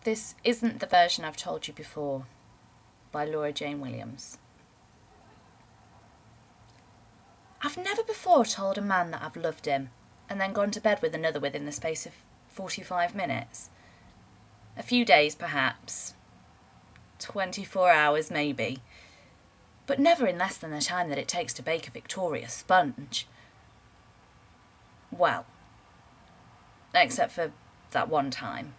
This isn't the version I've told you before, by Laura Jane Williams. I've never before told a man that I've loved him and then gone to bed with another within the space of 45 minutes. A few days, perhaps. 24 hours, maybe. But never in less than the time that it takes to bake a Victoria sponge. Well, except for that one time.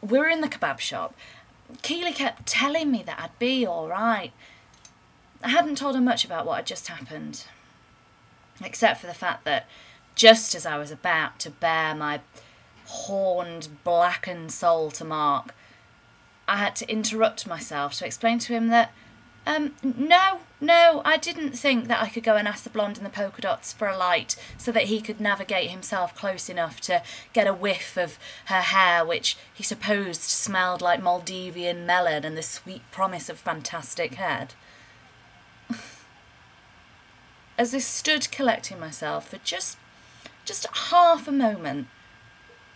We were in the kebab shop. Keely kept telling me that I'd be all right. I hadn't told her much about what had just happened, except for the fact that just as I was about to bare my horned, blackened soul to Mark, I had to interrupt myself to explain to him that, no, I didn't think that I could go and ask the blonde in the polka dots for a light so that he could navigate himself close enough to get a whiff of her hair, which he supposed smelled like Maldivian melon and the sweet promise of fantastic head. As I stood collecting myself for just half a moment,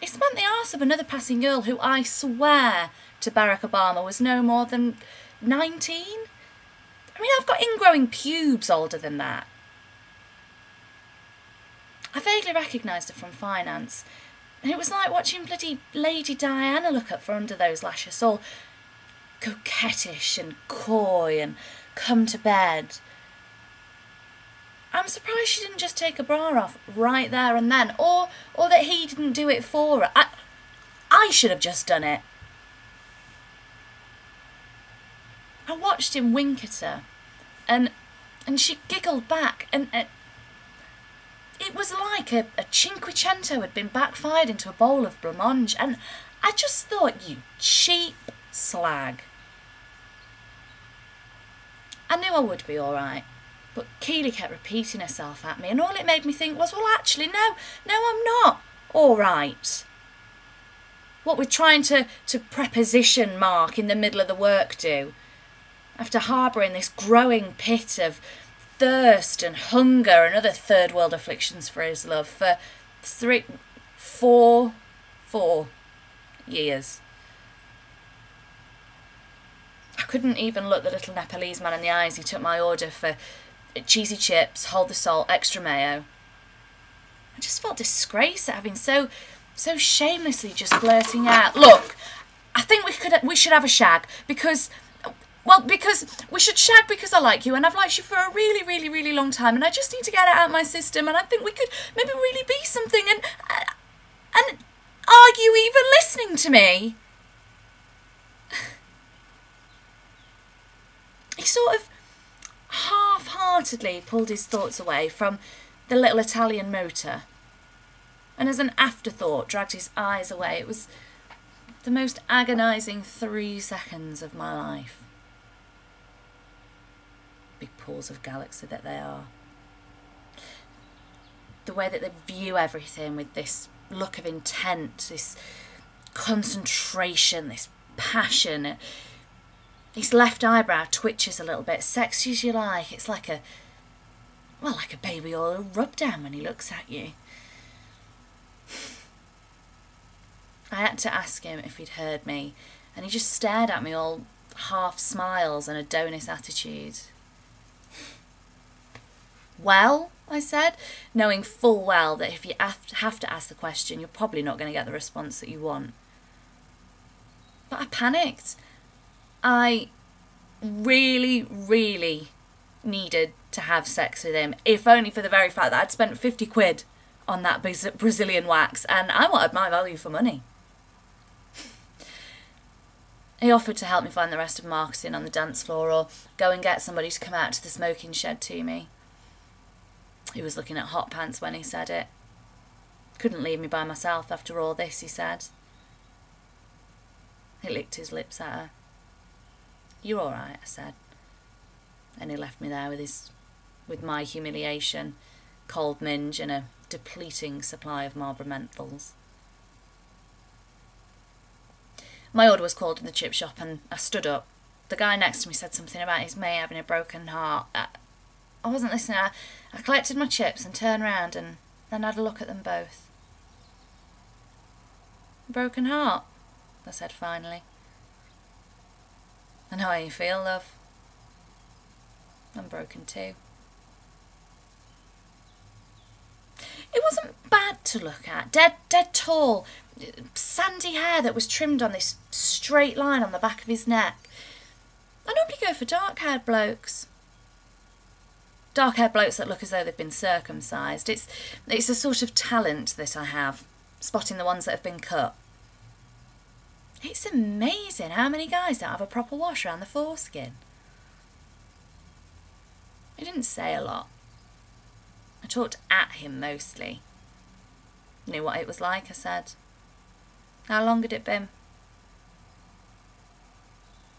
it spent the arse of another passing girl who I swear to Barack Obama was no more than 19. I mean, I've got ingrowing pubes older than that. I vaguely recognised her from finance, and it was like watching bloody Lady Diana look up from under those lashes, all coquettish and coy and come to bed. I'm surprised she didn't just take her bra off right there and then, or that he didn't do it for her. I should have just done it. I watched him wink at her, and she giggled back, and it was like a Cinquecento had been backfired into a bowl of blancmange, and I just thought, you cheap slag. I knew I would be all right. But Keely kept repeating herself at me, and all it made me think was, well, actually, no, I'm not all right. What with trying to preposition Mark in the middle of the work do, after harbouring this growing pit of thirst and hunger and other third world afflictions for his love for 4 years. I couldn't even look the little Nepalese man in the eyes who took my order for cheesy chips, hold the salt, extra mayo. I just felt disgrace at having so shamelessly just blurting out, look, I think we should have a shag because we should shag because I like you and I've liked you for a really, really, really long time and I just need to get it out of my system and I think we could maybe really be something and are you even listening to me? He sort of half-heartedly pulled his thoughts away from the little Italian motor and as an afterthought dragged his eyes away. It was the most agonising 3 seconds of my life. Big pools of galaxy that they are. The way that they view everything with this look of intent, this concentration, this passion. His left eyebrow twitches a little bit, sexy as you like. It's like a baby oil rub down when he looks at you. I had to ask him if he'd heard me, and he just stared at me all half smiles and Adonis attitude. Well, I said, knowing full well that if you have to ask the question, you're probably not going to get the response that you want. But I panicked. I really, really needed to have sex with him, if only for the very fact that I'd spent 50 quid on that Brazilian wax, and I wanted my value for money. He offered to help me find the rest of marketing on the dance floor or go and get somebody to come out to the smoking shed to me. He was looking at hot pants when he said it. Couldn't leave me by myself after all this, he said. He licked his lips at her. You're all right, I said. And he left me there with my humiliation, cold minge and a depleting supply of Marlboro menthols. My order was called in the chip shop and I stood up. The guy next to me said something about his mate having a broken heart. I wasn't listening. I collected my chips and turned round and then had a look at them both. A broken heart, I said finally. I know how you feel, love. I'm broken too. It wasn't bad to look at. Dead tall, sandy hair that was trimmed on this straight line on the back of his neck. I normally go for dark-haired blokes. Dark-haired blokes that look as though they've been circumcised. It's a sort of talent that I have, spotting the ones that have been cut. It's amazing how many guys don't have a proper wash around the foreskin. He didn't say a lot. I talked at him mostly. Knew what it was like, I said. How long had it been?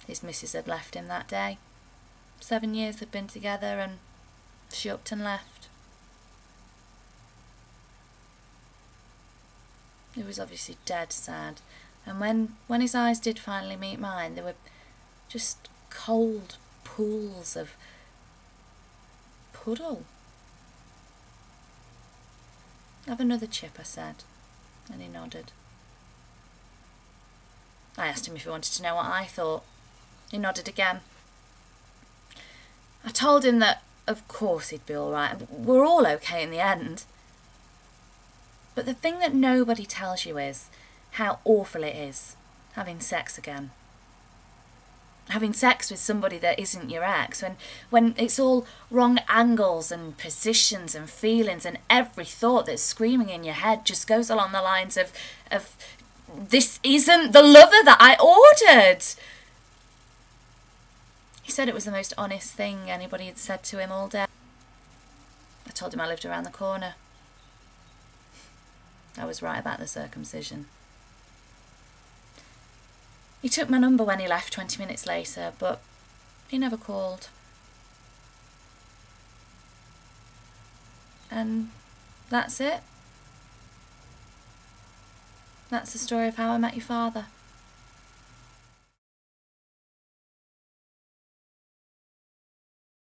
His missus had left him that day. 7 years they'd been together and she upped and left. He was obviously dead sad. And when his eyes did finally meet mine, they were just cold pools of puddle. Have another chip, I said, and he nodded. I asked him if he wanted to know what I thought. He nodded again. I told him that, of course, he'd be all right. We're all okay in the end. But the thing that nobody tells you is how awful it is having sex again. Having sex with somebody that isn't your ex, when it's all wrong angles and positions and feelings, and every thought that's screaming in your head just goes along the lines of this isn't the lover that I ordered. He said it was the most honest thing anybody had said to him all day. I told him I lived around the corner. I was right about the circumcision. He took my number when he left 20 minutes later, but he never called. And that's it. That's the story of how I met your father.